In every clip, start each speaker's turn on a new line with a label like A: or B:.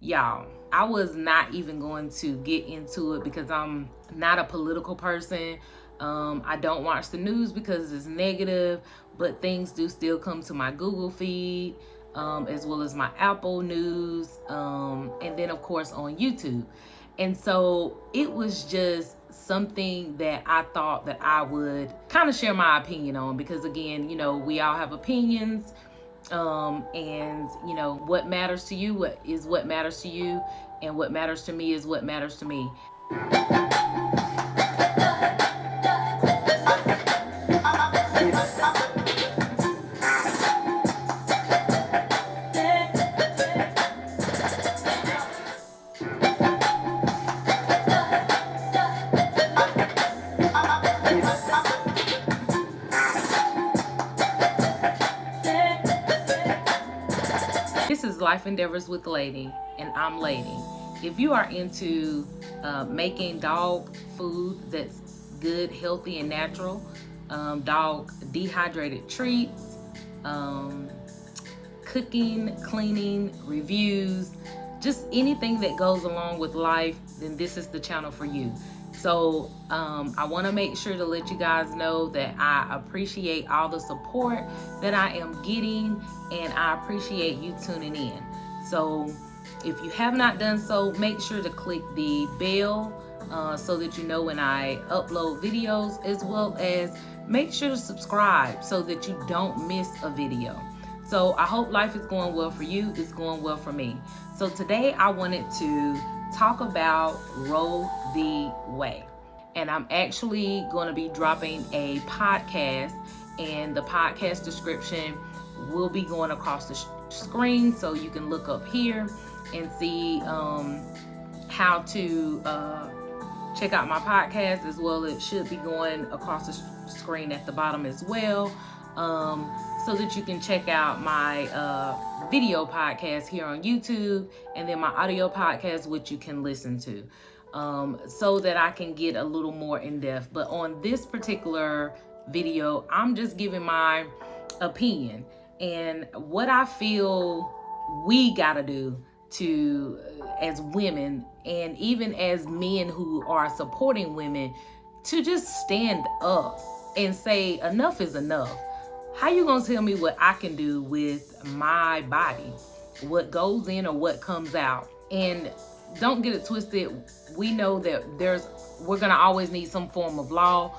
A: Y'all, I was not even going to get into it because I'm not a political person. I don't watch the news because it's negative, but things do still come to my Google feed, as well as my Apple News, and then of course on YouTube. And so it was just something that I thought that I would kind of share my opinion on, because again, we all have opinions. And what matters to you what matters to you, and what matters to me is what matters to me. This is Life Endeavors with Lady, and I'm Lady. If you are into making dog food that's good, healthy, and natural, dog dehydrated treats, cooking, cleaning, reviews, just anything that goes along with life, then this is the channel for you. So I want to make sure to let you guys know that I appreciate all the support that I am getting, and I appreciate you tuning in. So if you have not done so, make sure to click the bell so that you know when I upload videos, as well as make sure to subscribe so that you don't miss a video. So I hope life is going well for you. It's going well for me. So today I wanted to talk about Roe v. Wade. And I'm actually going to be dropping a podcast, and the podcast description will be going across the screen, so you can look up here and see how to check out my podcast, as well. It should be going across the screen at the bottom as well, so that you can check out my video podcast here on YouTube, and then my audio podcast, which you can listen to, so that I can get a little more in depth. But on this particular video, I'm just giving my opinion and what I feel we gotta do to, as women, and even as men who are supporting women, to just stand up and say enough is enough. How you gonna tell me what I can do with my body, what goes in or what comes out? And don't get it twisted. We know that we're gonna always need some form of law,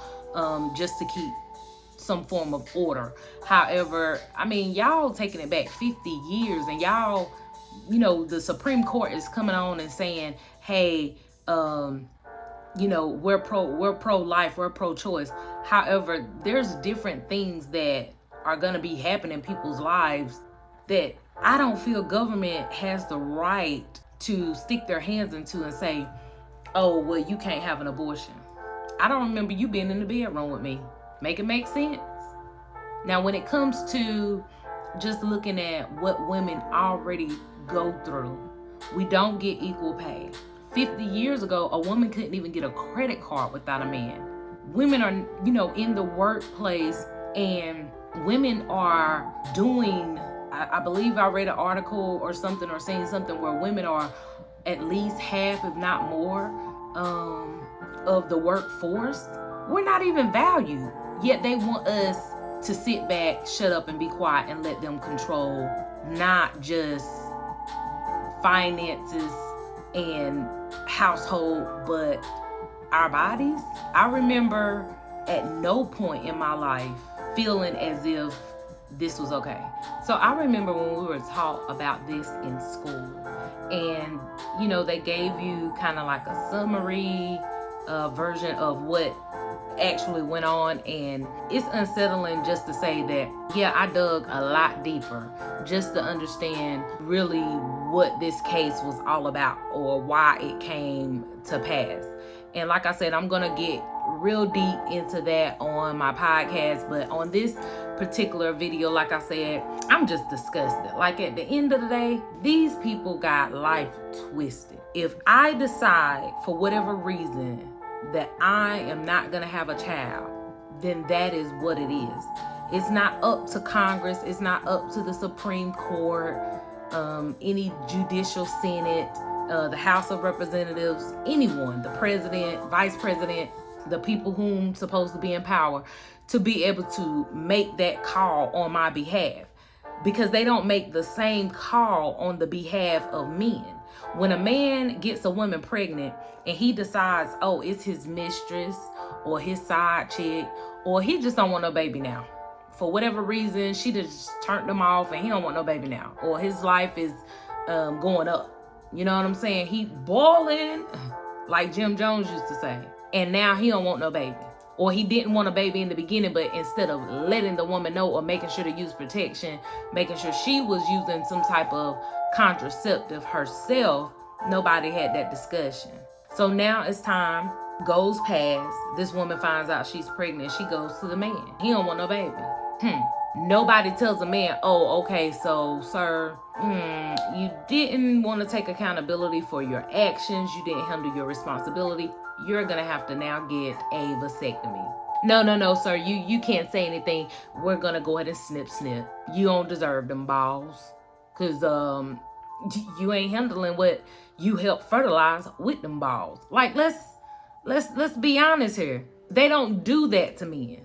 A: just to keep some form of order. However, I mean, y'all taking it back 50 years, and y'all, the Supreme Court is coming on and saying, hey, we're pro-life, we're pro-choice. However, there's different things that are going to be happening in people's lives that I don't feel government has the right to stick their hands into and say, oh, well, you can't have an abortion. I don't remember you being in the bedroom with me. Make it make sense. Now, when it comes to just looking at what women already go through, we don't get equal pay. 50 years ago, a woman couldn't even get a credit card without a man. Women are, in the workplace, and women are doing, I believe I read an article or something, or saying something where women are at least half, if not more, of the workforce. We're not even valued, yet they want us to sit back, shut up, and be quiet, and let them control not just finances and household, but our bodies. I remember at no point in my life feeling as if this was okay. So I remember when we were taught about this in school, and they gave you kind of like a summary version of what actually went on, and it's unsettling just to say that, yeah, I dug a lot deeper just to understand really what this case was all about, or why it came to pass. And like I said, I'm gonna get real deep into that on my podcast, but on this particular video, like I said, I'm just disgusted. Like, at the end of the day, these people got life twisted. If I decide for whatever reason that I am not gonna have a child, then that is what it is. It's not up to Congress. It's not up to the Supreme Court. any judicial senate, the House of Representatives, anyone, the president, vice president, the people whom supposed to be in power, to be able to make that call on my behalf, because they don't make the same call on the behalf of men. When a man gets a woman pregnant and he decides, oh, it's his mistress or his side chick, or he just don't want no baby now. For whatever reason, she just turned him off and he don't want no baby now. Or his life is going up. You know what I'm saying? He boiling, like Jim Jones used to say. And now he don't want no baby. Or he didn't want a baby in the beginning, but instead of letting the woman know or making sure to use protection, making sure she was using some type of contraceptive herself, nobody had that discussion. So now it's time, goes past, this woman finds out she's pregnant, she goes to the man. He don't want no baby. Nobody tells a man, oh, okay, so sir, you didn't want to take accountability for your actions, you didn't handle your responsibility, you're gonna have to now get a vasectomy. No, sir, you can't say anything, we're gonna go ahead and snip. You don't deserve them balls, because you ain't handling what you helped fertilize with them balls. Like, let's be honest here. They don't do that to men.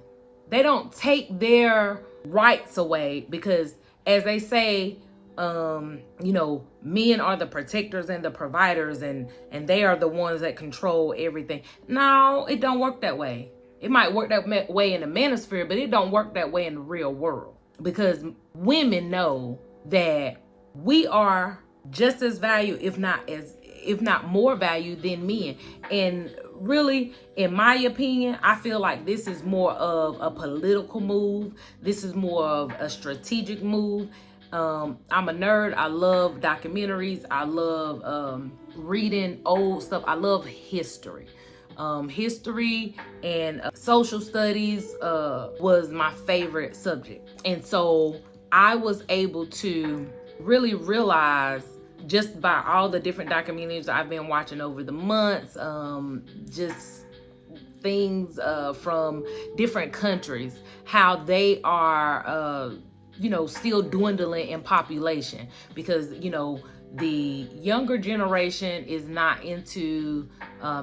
A: They don't take their rights away, because as they say, men are the protectors and the providers, and they are the ones that control everything. No, it don't work that way. It might work that way in the manosphere, but it don't work that way in the real world, because women know that we are just as valued, if not more value than men. And really, in my opinion, I feel like this is more of a political move. This is more of a strategic move. I'm a nerd. I love documentaries. I love reading old stuff. I love history. History and social studies was my favorite subject. And so I was able to really realize, just by all the different documentaries I've been watching over the months, just things from different countries, how they are, still dwindling in population, because, the younger generation is not into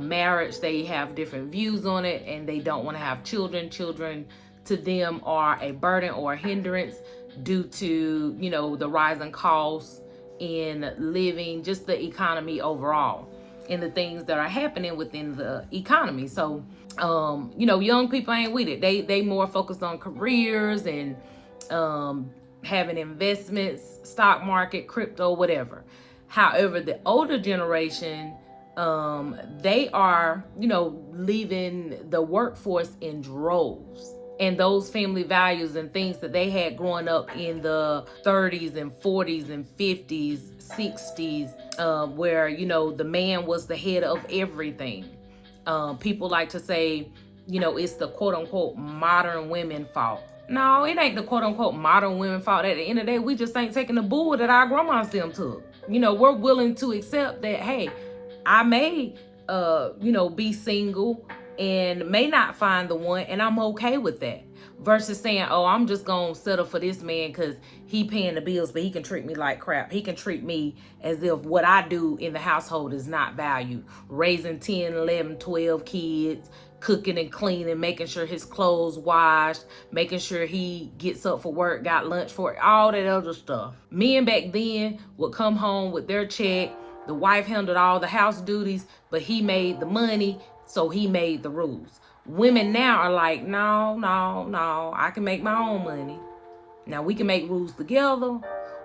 A: marriage. They have different views on it, and they don't want to have children. Children to them are a burden or a hindrance due to, the rising costs in living, just the economy overall, and the things that are happening within the economy. So, young people ain't with it. They more focused on careers and having investments, stock market, crypto, whatever. However, the older generation, they are, leaving the workforce in droves. And those family values and things that they had growing up in the 30s and 40s and 50s, 60s, where, the man was the head of everything. People like to say, it's the quote unquote modern women fault. No, it ain't the quote unquote modern women fault. At the end of the day, we just ain't taking the bull that our grandmas them took. We're willing to accept that, hey, I may, be single and may not find the one, and I'm okay with that. Versus saying, oh, I'm just gonna settle for this man because he paying the bills, but he can treat me like crap. He can treat me as if what I do in the household is not valued. Raising 10, 11, 12 kids, cooking and cleaning, making sure his clothes washed, making sure he gets up for work, got lunch for it, all that other stuff. Men back then would come home with their check. The wife handled all the house duties, but he made the money, so he made the rules. Women now are like, no, I can make my own money. Now we can make rules together,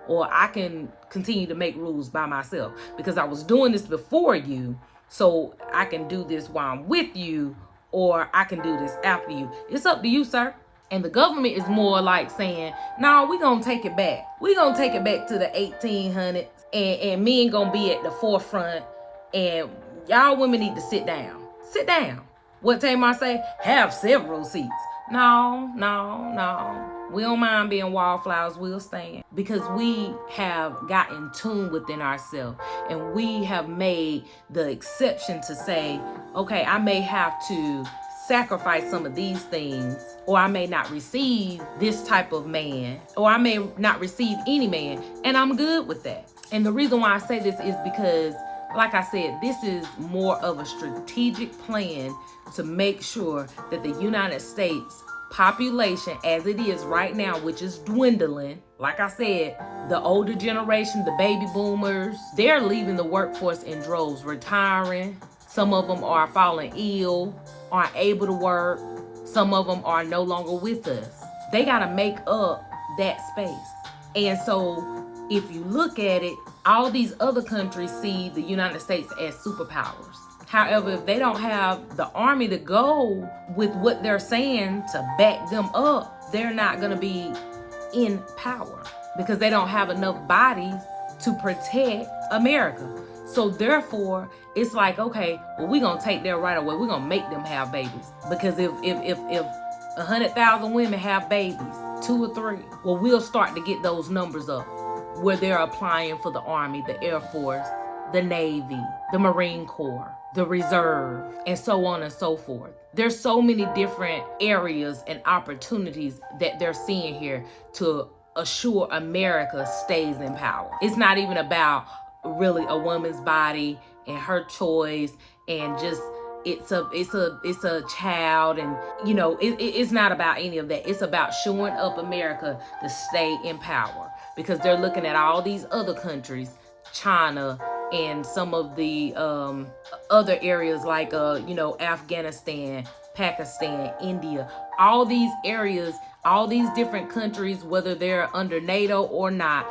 A: or I can continue to make rules by myself, because I was doing this before you, so I can do this while I'm with you, or I can do this after you. It's up to you, sir. And the government is more like saying, no, we're going to take it back. We're going to take it back to the 1800s, and men going to be at the forefront, and y'all women need to sit down. Sit down. What Tamar say? Have several seats. No. We don't mind being wallflowers. We'll stand. Because we have got in tune within ourselves. And we have made the exception to say, okay, I may have to sacrifice some of these things, or I may not receive this type of man, or I may not receive any man, and I'm good with that. And the reason why I say this is because, like I said, this is more of a strategic plan to make sure that the United States population, as it is right now, which is dwindling, like I said, the older generation, the baby boomers, they're leaving the workforce in droves, retiring. Some of them are falling ill, aren't able to work. Some of them are no longer with us. They got to make up that space. And so if you look at it, all these other countries see the United States as superpowers. However, if they don't have the army to go with what they're saying to back them up, they're not going to be in power because they don't have enough bodies to protect America. So therefore, it's like, okay, well, we're going to take that right away. We're going to make them have babies. Because if 100,000 women have babies, 2 or 3, well, we'll start to get those numbers up where they're applying for the Army, the Air Force, the Navy, the Marine Corps, the Reserve, and so on and so forth. There's so many different areas and opportunities that they're seeing here to assure America stays in power. It's not even about really a woman's body and her choice and just it's a child, and it's not about any of that. It's about shoring up America to stay in power, because they're looking at all these other countries, China and some of the other areas like Afghanistan, Pakistan, India, all these areas, all these different countries, whether they're under NATO or not,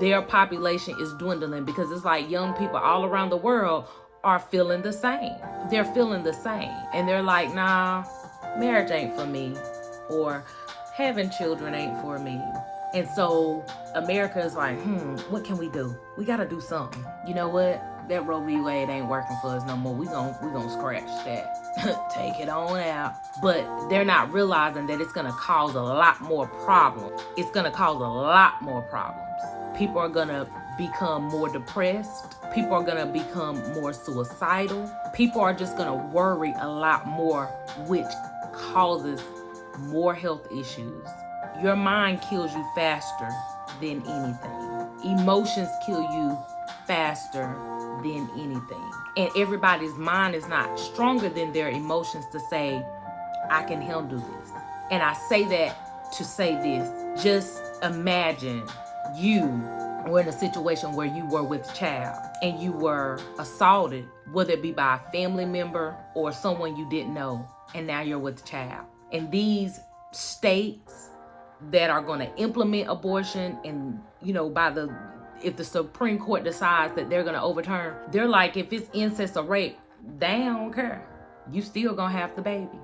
A: their population is dwindling because it's like young people all around the world are feeling the same. They're feeling the same. And they're like, nah, marriage ain't for me, or having children ain't for me. And so America is like, what can we do? We got to do something. You know what? That Roe v. Wade ain't working for us no more. We gonna scratch that. Take it on out. But they're not realizing that it's going to cause a lot more problems. It's going to cause a lot more problems. People are going to become more depressed. People are going to become more suicidal. People are just going to worry a lot more, which causes more health issues. Your mind kills you faster than anything. Emotions kill you faster than anything. And everybody's mind is not stronger than their emotions to say, I can handle this. And I say that to say this. Just imagine you were in a situation where you were with a child and you were assaulted, whether it be by a family member or someone you didn't know, and now you're with a child. And these states that are going to implement abortion, and if the Supreme Court decides that they're going to overturn, they're like, if it's incest or rape, they don't care. You still gonna have the baby.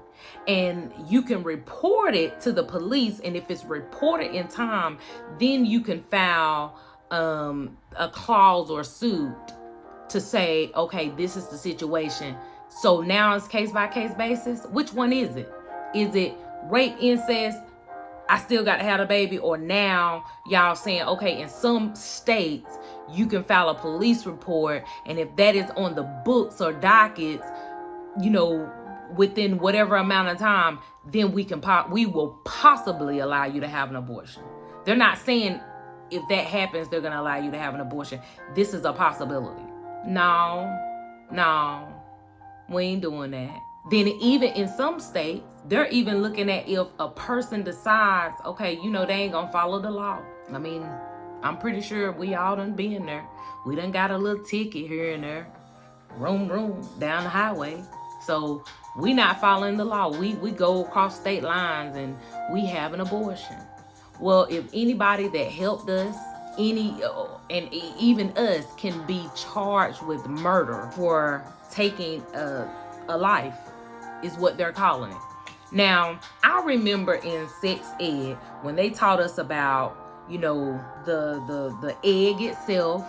A: And you can report it to the police, and if it's reported in time, then you can file a clause or suit to say, okay, this is the situation. So now it's case by case basis. Which one is it? Is it rape, incest, I still got to have a baby? Or now y'all saying, okay, in some states you can file a police report, and if that is on the books or dockets, within whatever amount of time, then we will possibly allow you to have an abortion. They're not saying if that happens, they're going to allow you to have an abortion. This is a possibility. No, we ain't doing that. Then even in some states, they're even looking at if a person decides, okay, they ain't going to follow the law. I mean, I'm pretty sure we all done been there. We done got a little ticket here and there. Room, down the highway. So we not following the law. We go across state lines and we have an abortion. Well, if anybody that helped us, and even us, can be charged with murder for taking a life, is what they're calling it. Now, I remember in sex ed when they taught us about, the egg itself,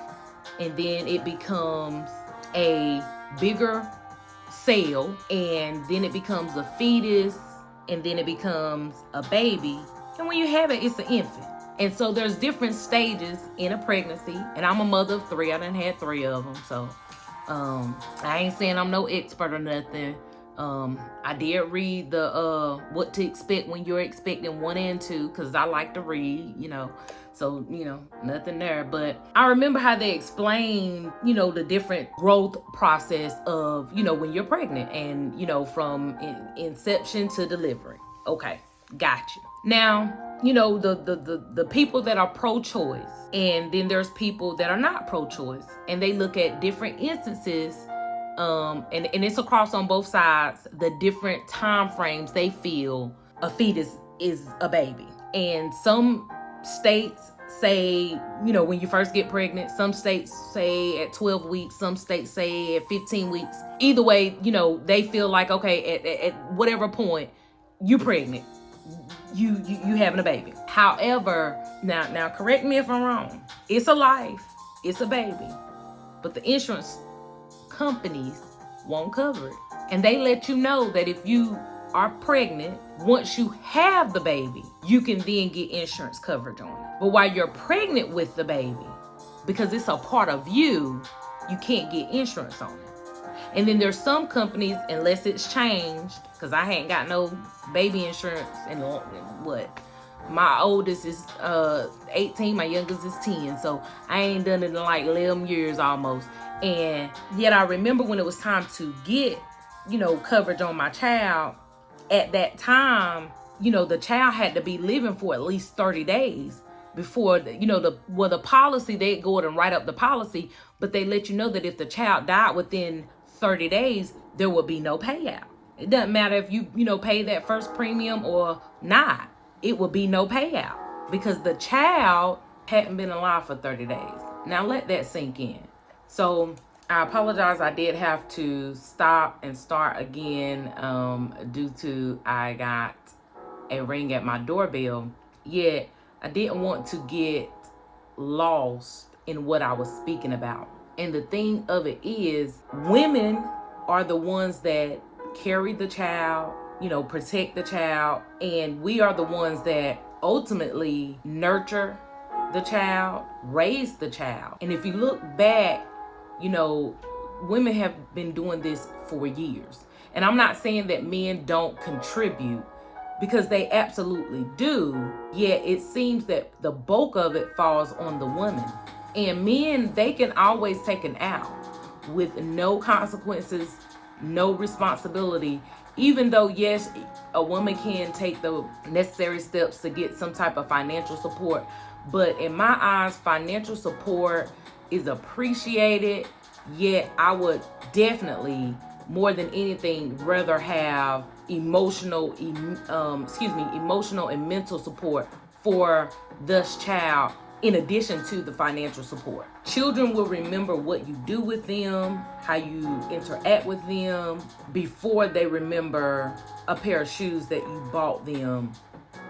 A: and then it becomes a bigger cell, and then it becomes a fetus, and then it becomes a baby. And when you have it, it's an infant. And so there's different stages in a pregnancy. And I'm a mother of 3. I done had 3 of them. So I ain't saying I'm no expert or nothing, I did read the what to expect when you're expecting 1 and 2, because I like to read, so nothing there. But I remember how they explained, the different growth process of, when you're pregnant, and from inception to delivery. Okay, got you. Now, the people that are pro-choice, and then there's people that are not pro-choice, and they look at different instances, and it's across on both sides, the different time frames they feel a fetus is a baby. And some states say, when you first get pregnant, some states say at 12 weeks, some states say at 15 weeks. Either way, they feel like, okay, at whatever point you pregnant, you having a baby. However, now correct me if I'm wrong. It's a life, it's a baby, but the insurance companies won't cover it. And they let you know that if you are pregnant, once you have the baby, you can then get insurance coverage on it. But while you're pregnant with the baby, because it's a part of you, you can't get insurance on it. And then there's some companies, unless it's changed, because I ain't got no baby insurance in what? My oldest is 18, my youngest is 10, so I ain't done it in like 11 years almost. And yet I remember when it was time to get, coverage on my child, at that time, the child had to be living for at least 30 days before, the policy, they go and write up the policy, but they let you know that if the child died within 30 days, there would be no payout. It doesn't matter if you, pay that first premium or not. It would be no payout because the child hadn't been alive for 30 days. Now let that sink in. So I apologize. I did have to stop and start again due to I got a ring at my doorbell. Yet I didn't want to get lost in what I was speaking about. And the thing of it is, women are the ones that carry the child, protect the child, and we are the ones that ultimately nurture the child, raise the child. And if you look back, women have been doing this for years. And I'm not saying that men don't contribute, because they absolutely do, yet it seems that the bulk of it falls on the women. And men, they can always take an out with no consequences, no responsibility, even though, yes, a woman can take the necessary steps to get some type of financial support. But in my eyes, financial support is appreciated, yet I would definitely, more than anything, rather have emotional and mental support for this child, in addition to the financial support. Children will remember what you do with them, how you interact with them, before they remember a pair of shoes that you bought them,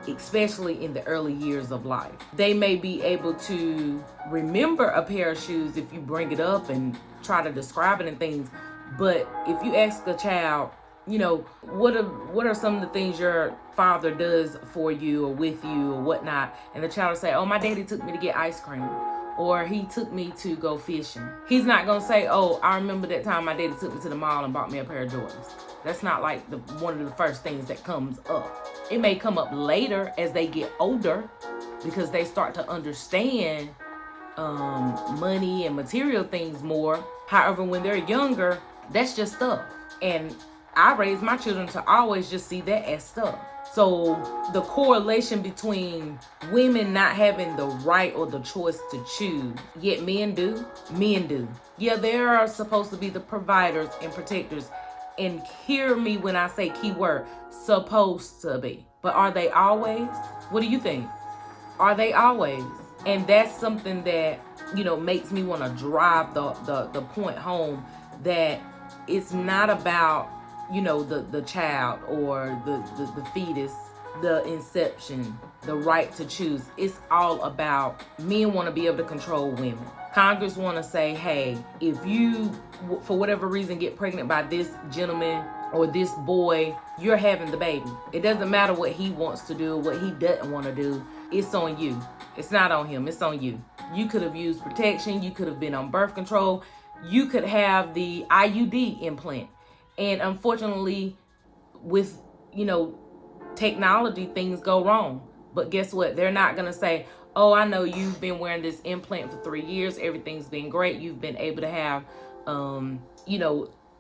A: especially in the early years of life. They may be able to remember a pair of shoes if you bring it up and try to describe it and things. But if you ask a child, what are some of the things your father does for you or with you or whatnot, and the child will say, oh, my daddy took me to get ice cream, or he took me to go fishing. He's not gonna say, oh, I remember that time my daddy took me to the mall and bought me a pair of Jordans. That's not like one of the first things that comes up. It may come up later as they get older, because they start to understand money and material things more. However, when they're younger, that's just stuff. And I raise my children to always just see that as stuff. So the correlation between women not having the right or the choice to choose, yet men do. Yeah, they are supposed to be the providers and protectors. And hear me when I say keyword, supposed to be. But are they always? What do you think? Are they always? And that's something that, makes me want to drive the point home, that it's not about, the child or the fetus, the inception, the right to choose. It's all about, men want to be able to control women. Congress want to say, hey, if you, for whatever reason, get pregnant by this gentleman or this boy, you're having the baby. It doesn't matter what he wants to do, what he doesn't want to do. It's on you. It's not on him. It's on you. You could have used protection. You could have been on birth control. You could have the IUD implant. And unfortunately, with, technology, things go wrong. But guess what? They're not going to say, oh, I know you've been wearing this implant for 3 years. Everything's been great. You've been able to have,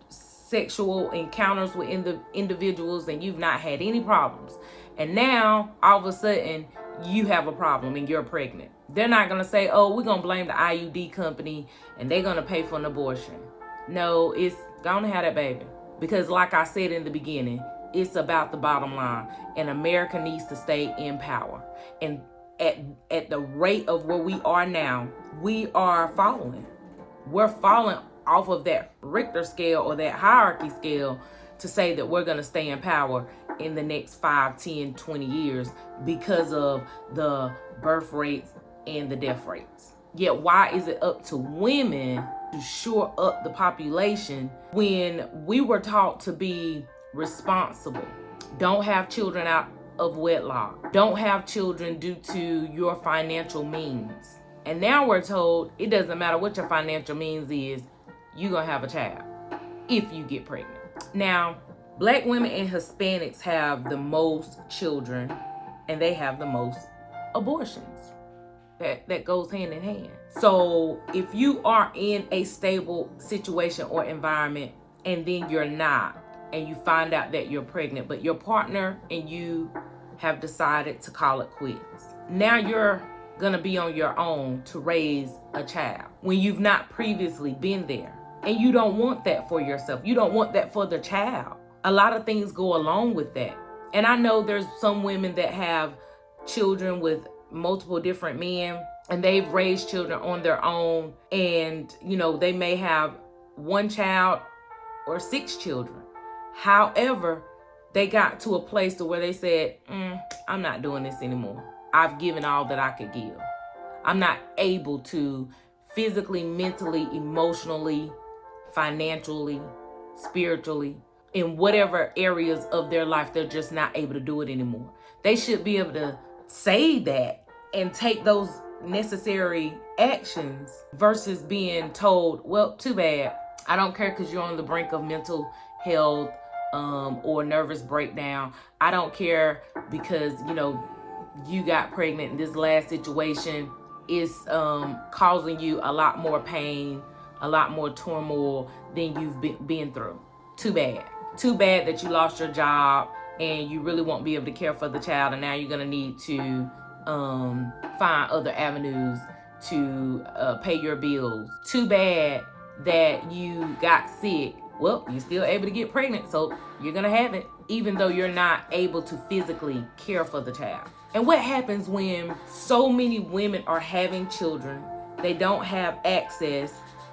A: sexual encounters with individuals, and you've not had any problems. And now, all of a sudden, you have a problem and you're pregnant. They're not going to say, oh, we're going to blame the IUD company and they're going to pay for an abortion. No, it's going to have that baby. Because like I said in the beginning, it's about the bottom line. And America needs to stay in power. And at the rate of where we are now, we are following. We're falling off of that Richter scale or that hierarchy scale to say that we're going to stay in power in the next 5, 10, 20 years because of the birth rates and the death rates. Yet why is it up to women to shore up the population when we were taught to be responsible? Don't have children out of wedlock. Don't have children due to your financial means. And now we're told it doesn't matter what your financial means is, you're going to have a child if you get pregnant. Now, Black women and Hispanics have the most children and they have the most abortions. That goes hand in hand. So if you are in a stable situation or environment and then you're not, and you find out that you're pregnant, but your partner and you have decided to call it quits, now you're gonna be on your own to raise a child when you've not previously been there. And you don't want that for yourself. You don't want that for the child. A lot of things go along with that. And I know there's some women that have children with multiple different men and they've raised children on their own, and they may have 1 child or 6 children. However, they got to a place to where they said, I'm not doing this anymore. I've given all that I could give. I'm not able to physically, mentally, emotionally, financially, spiritually, in whatever areas of their life, they're just not able to do it anymore. They should be able to say that and take those necessary actions versus being told, well, too bad. I don't care because you're on the brink of mental health or nervous breakdown. I don't care because, you got pregnant in this last situation is causing you a lot more pain, a lot more turmoil than you've been through. Too bad. Too bad that you lost your job and you really won't be able to care for the child, and now you're going to need to find other avenues to pay your bills. Too bad that you got sick. Well, you're still able to get pregnant, so you're going to have it, even though you're not able to physically care for the child. And what happens when so many women are having children, they don't have access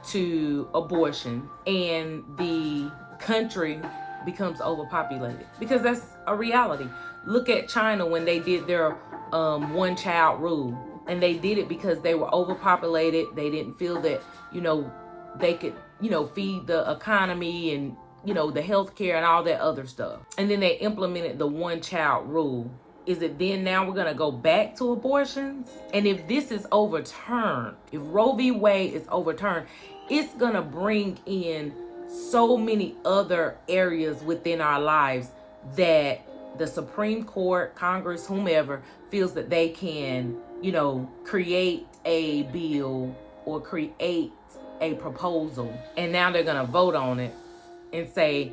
A: to abortion, and the country becomes overpopulated? Because that's a reality. Look at China when they did their 1-child rule. And they did it because they were overpopulated. They didn't feel that, they could, feed the economy and, the healthcare and all that other stuff. And then they implemented the 1-child rule. Is it then now we're going to go back to abortions? And if this is overturned, if Roe v. Wade is overturned, it's going to bring in so many other areas within our lives that the Supreme Court, Congress, whomever, feels that they can, create a bill or create a proposal. And now they're going to vote on it and say,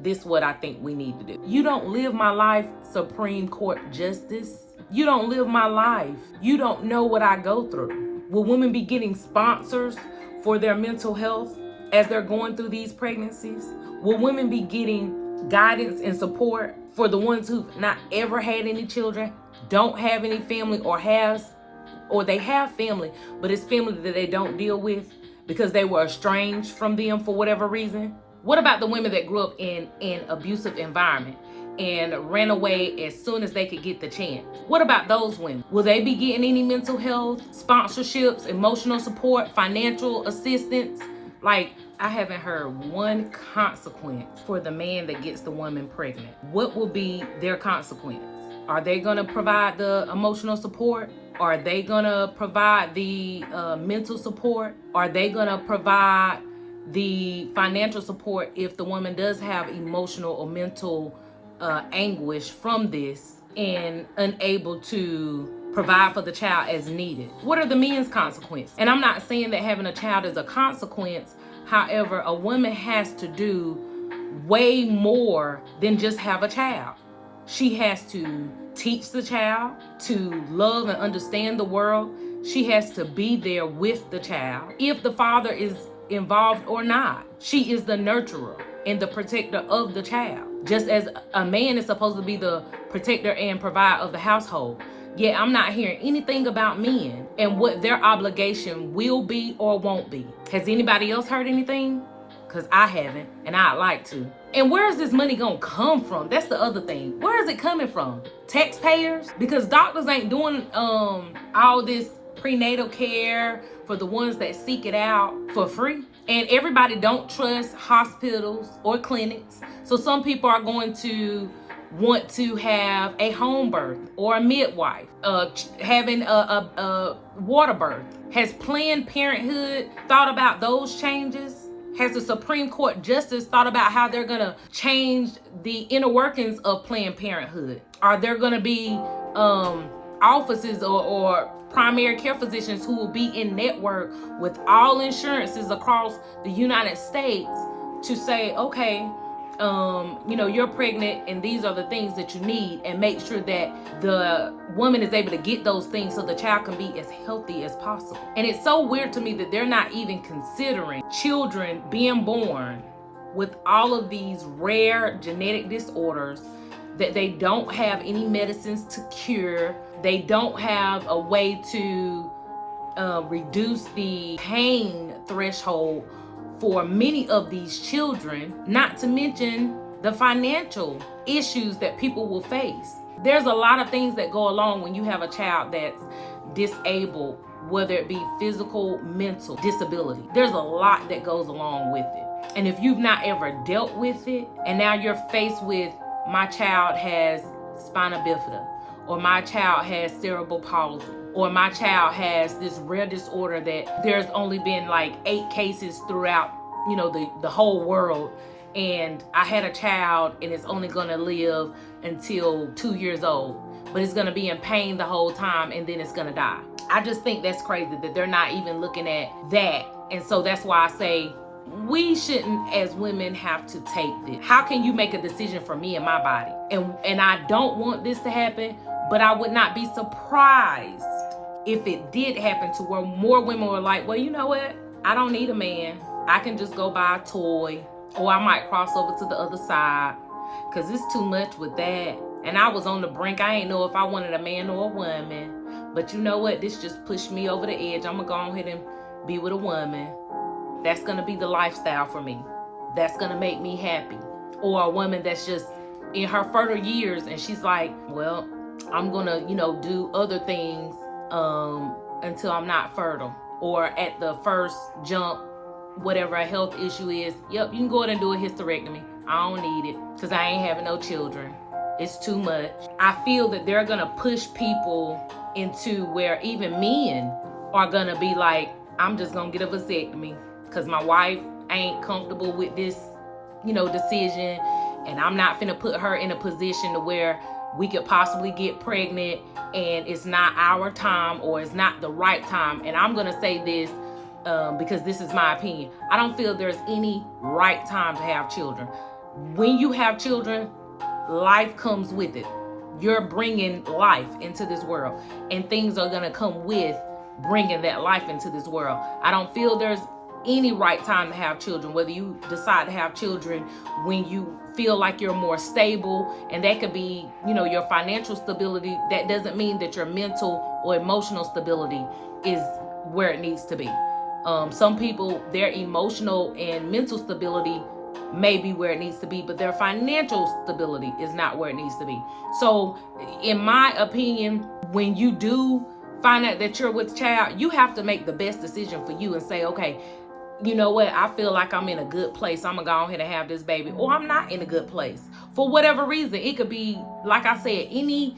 A: this is what I think we need to do. You don't live my life, Supreme Court Justice. You don't live my life. You don't know what I go through. Will women be getting sponsors for their mental health as they're going through these pregnancies? Will women be getting guidance and support for the ones who've not ever had any children, don't have any family, or they have family, but it's family that they don't deal with because they were estranged from them for whatever reason? What about the women that grew up in an abusive environment and ran away as soon as they could get the chance? What about those women? Will they be getting any mental health, sponsorships, emotional support, financial assistance? Like, I haven't heard one consequence for the man that gets the woman pregnant. What will be their consequence? Are they going to provide the emotional support? Are they going to provide the mental support? Are they going to provide the financial support if the woman does have emotional or mental anguish from this and unable to provide for the child as needed. What are the men's consequences? And I'm not saying that having a child is a consequence. However, a woman has to do way more than just have a child. She has to teach the child to love and understand the world. She has to be there with the child, if the father is involved or not. She is the nurturer and the protector of the child, just as a man is supposed to be the protector and provider of the household. Yet I'm not hearing anything about men and what their obligation will be or won't be. Has anybody else heard anything? Because I haven't, and I'd like to. And where is this money gonna come from? That's the other thing. Where is it coming from? Taxpayers? Because doctors ain't doing all this prenatal care for the ones that seek it out for free. And everybody don't trust hospitals or clinics. So some people are going to want to have a home birth or a midwife, having a water birth. Has Planned Parenthood thought about those changes? Has the Supreme Court Justice thought about how they're gonna change the inner workings of Planned Parenthood? Are there gonna be offices or primary care physicians who will be in network with all insurances across the United States to say, okay, you're pregnant and these are the things that you need, and make sure that the woman is able to get those things so the child can be as healthy as possible. And it's so weird to me that they're not even considering children being born with all of these rare genetic disorders that they don't have any medicines to cure. They don't have a way to reduce the pain threshold for many of these children, not to mention the financial issues that people will face. There's a lot of things that go along when you have a child that's disabled, whether it be physical, mental disability. There's a lot that goes along with it. And if you've not ever dealt with it, and now you're faced with, my child has spina bifida, or my child has cerebral palsy, or my child has this rare disorder that there's only been like 8 cases throughout, the whole world. And I had a child and it's only gonna live until 2 years old, but it's gonna be in pain the whole time and then it's gonna die. I just think that's crazy that they're not even looking at that. And so that's why I say we shouldn't, as women, have to take this. How can you make a decision for me and my body? And I don't want this to happen, but I would not be surprised if it did happen to where more women were like, well, you know what? I don't need a man. I can just go buy a toy, or I might cross over to the other side because it's too much with that. And I was on the brink. I ain't know if I wanted a man or a woman. But you know what? This just pushed me over the edge. I'm going to go ahead and be with a woman. That's going to be the lifestyle for me. That's going to make me happy. Or a woman that's just in her fertile years and she's like, well, I'm going to, do other things until I'm not fertile. Or at the first jump, whatever a health issue is, yep, you can go ahead and do a hysterectomy. I don't need it because I ain't having no children. It's too much. I feel that they're going to push people into where even men are going to be like, I'm just going to get a vasectomy because my wife ain't comfortable with this, decision. And I'm not finna put her in a position to where we could possibly get pregnant and it's not our time or it's not the right time. And I'm going to say this because this is my opinion. I don't feel there's any right time to have children. When you have children, life comes with it. You're bringing life into this world, and things are going to come with bringing that life into this world. I don't feel there's any right time to have children, whether you decide to have children when you feel like you're more stable, and that could be, your financial stability. That doesn't mean that your mental or emotional stability is where it needs to be. Some people, their emotional and mental stability may be where it needs to be, but their financial stability is not where it needs to be. So in my opinion, when you do find out that you're with child, you have to make the best decision for you and say, okay, you know what? I feel like I'm in a good place. I'm going to go ahead and have this baby. Or I'm not in a good place. For whatever reason. It could be, like I said, any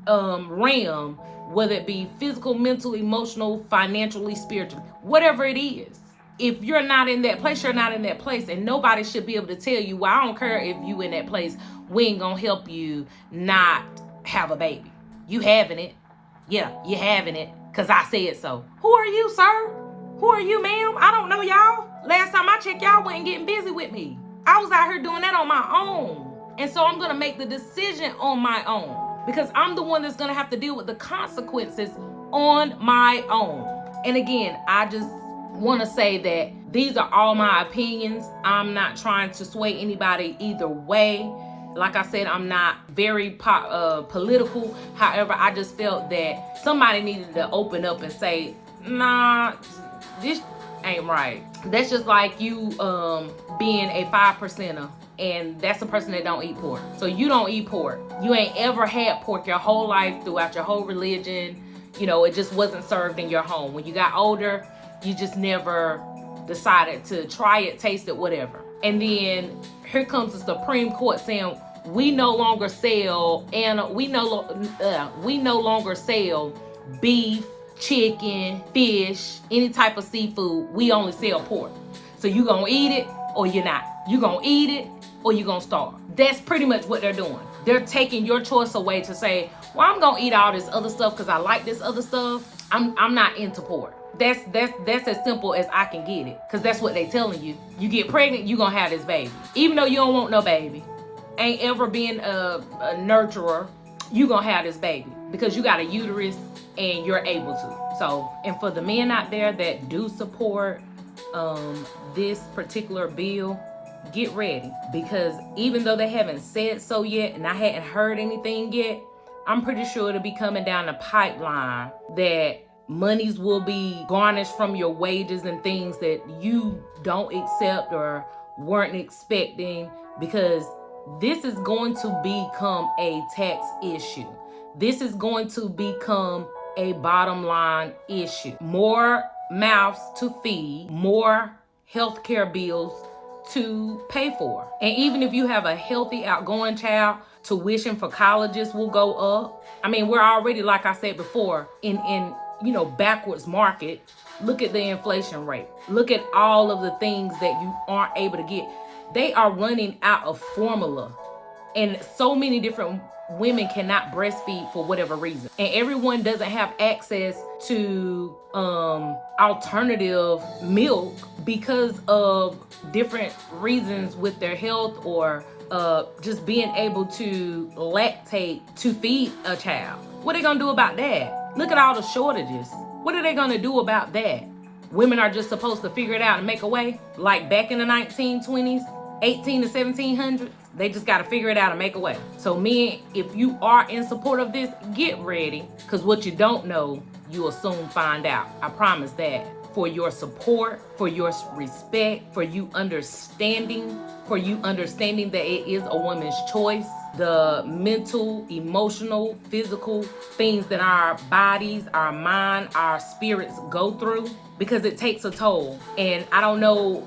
A: realm, whether it be physical, mental, emotional, financially, spiritual, whatever it is. if you're not in that place, you're not in that place. And nobody should be able to tell you, well, I don't care if you in that place. We ain't gonna help you not have a baby. You having it. Yeah, you having it. Because I said so. Who are you, sir? Who are you, ma'am? I don't know y'all. Last time I checked, y'all wasn't getting busy with me. I was out here doing that on my own. And so I'm going to make the decision on my own. Because I'm the one that's going to have to deal with the consequences on my own. And again, I just want to say that these are all my opinions. I'm not trying to sway anybody either way. Like I said, I'm not very political. However, I just felt that somebody needed to open up and say, nah, this ain't right. That's just like you being a 5%er, and that's a person that don't eat pork. So you don't eat pork. You ain't ever had pork your whole life, throughout your whole religion. You know, it just wasn't served in your home. When you got older, you just never decided to try it, taste it, whatever. And then here comes the Supreme Court saying we no longer sell we no longer sell beef, chicken, fish, any type of seafood. We only sell pork. So you gonna eat it or you're not. You gonna eat it or you gonna starve. That's pretty much what they're doing. They're taking your choice away to say, well, I'm gonna eat all this other stuff because I like this other stuff. I'm not into pork. That's as simple as I can get it, because that's what they telling you. You get pregnant, you gonna have this baby. Even though you don't want no baby, ain't ever been a nurturer, you gonna have this baby because you got a uterus and you're able to. So, and for the men out there that do support this particular bill, get ready, because even though they haven't said so yet and I hadn't heard anything yet, I'm pretty sure it'll be coming down the pipeline that monies will be garnished from your wages and things that you don't accept or weren't expecting, because this is going to become a tax issue. This is going to become a bottom line issue. More mouths to feed, more healthcare bills to pay for. And even if you have a healthy, outgoing child, tuition for colleges will go up. I mean, we're already, like I said before, in backwards market. Look at the inflation rate. Look at all of the things that you aren't able to get. They are running out of formula. And so many different women cannot breastfeed for whatever reason. And everyone doesn't have access to alternative milk because of different reasons with their health, or just being able to lactate to feed a child. What are they gonna do about that? Look at all the shortages. What are they gonna do about that? Women are just supposed to figure it out and make a way? Like back in the 1920s, 18 to 1700s, they just gotta figure it out and make a way. So men, if you are in support of this, get ready, because what you don't know, you will soon find out. I promise that. For your support, for your respect, for you understanding that it is a woman's choice. The mental, emotional, physical things that our bodies, our mind, our spirits go through, because it takes a toll. And I don't know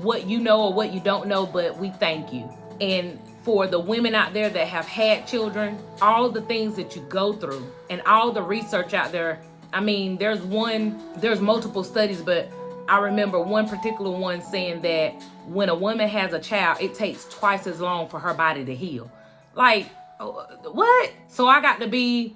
A: what you know or what you don't know, but we thank you. And for the women out there that have had children, all the things that you go through and all the research out there. I mean, there's multiple studies, but I remember one particular one saying that when a woman has a child, it takes twice as long for her body to heal. Like, what? So I got to be,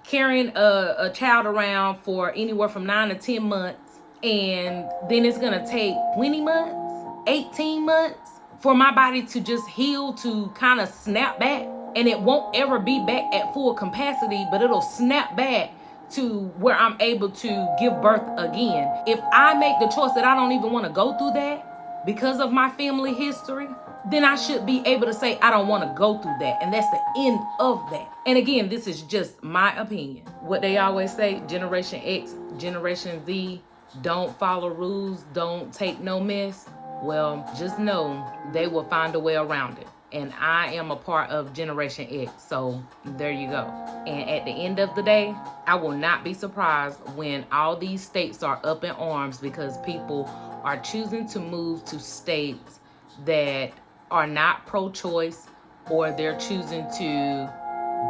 A: carrying a child around for anywhere from 9 to 10 months. And then it's going to take 20 months, 18 months for my body to just heal, to kind of snap back. And it won't ever be back at full capacity, but it'll snap back to where I'm able to give birth again. If I make the choice that I don't even want to go through that because of my family history, then I should be able to say I don't want to go through that. And that's the end of that. And again, this is just my opinion. What they always say, Generation X, Generation Z, don't follow rules, don't take no mess. Well, just know they will find a way around it. And I am a part of Generation X, so there you go. And at the end of the day, I will not be surprised when all these states are up in arms because people are choosing to move to states that are not pro-choice, or they're choosing to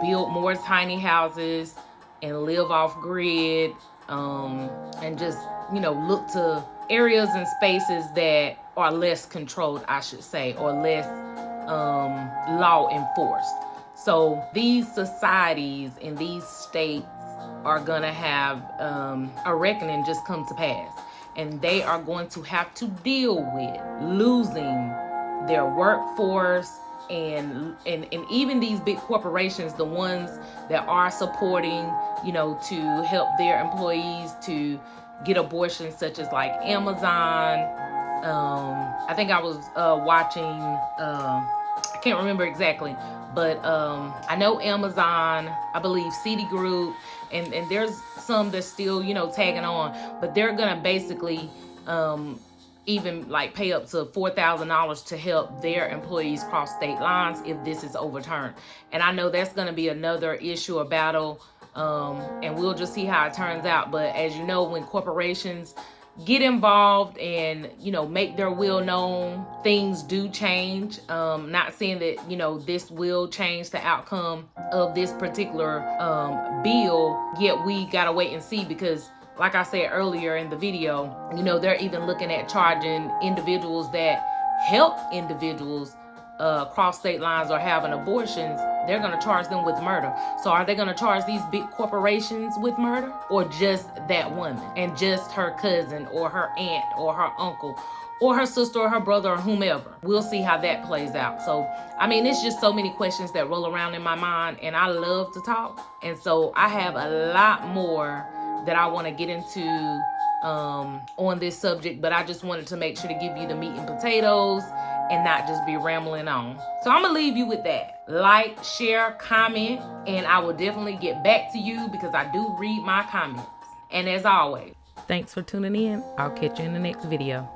A: build more tiny houses and live off grid, and just, look to areas and spaces that are less controlled, I should say, or less law enforced. So these societies in these states are gonna have a reckoning just come to pass, and they are going to have to deal with losing their workforce, and even these big corporations, the ones that are supporting, to help their employees to get abortions, such as like Amazon. I think I was watching, I can't remember exactly, but I know Amazon, I believe Citigroup, and there's some that's still, tagging on, but they're gonna basically even like pay up to $4,000 to help their employees cross state lines if this is overturned. And I know that's gonna be another issue or battle, and we'll just see how it turns out. But as you know, when corporations get involved and make their will known, things do change. Not saying that this will change the outcome of this particular bill, yet we gotta wait and see, because like I said earlier in the video, they're even looking at charging individuals that help individuals cross state lines or having abortions. They're going to charge them with murder. So are they going to charge these big corporations with murder, or just that woman and just her cousin or her aunt or her uncle or her sister or her brother or whomever? We'll see how that plays out. So, I mean, it's just so many questions that roll around in my mind, and I love to talk. And so I have a lot more that I want to get into on this subject, but I just wanted to make sure to give you the meat and potatoes and not just be rambling on. So I'm gonna leave you with that. Like, share, comment, and I will definitely get back to you because I do read my comments. And as always, thanks for tuning in. I'll catch you in the next video.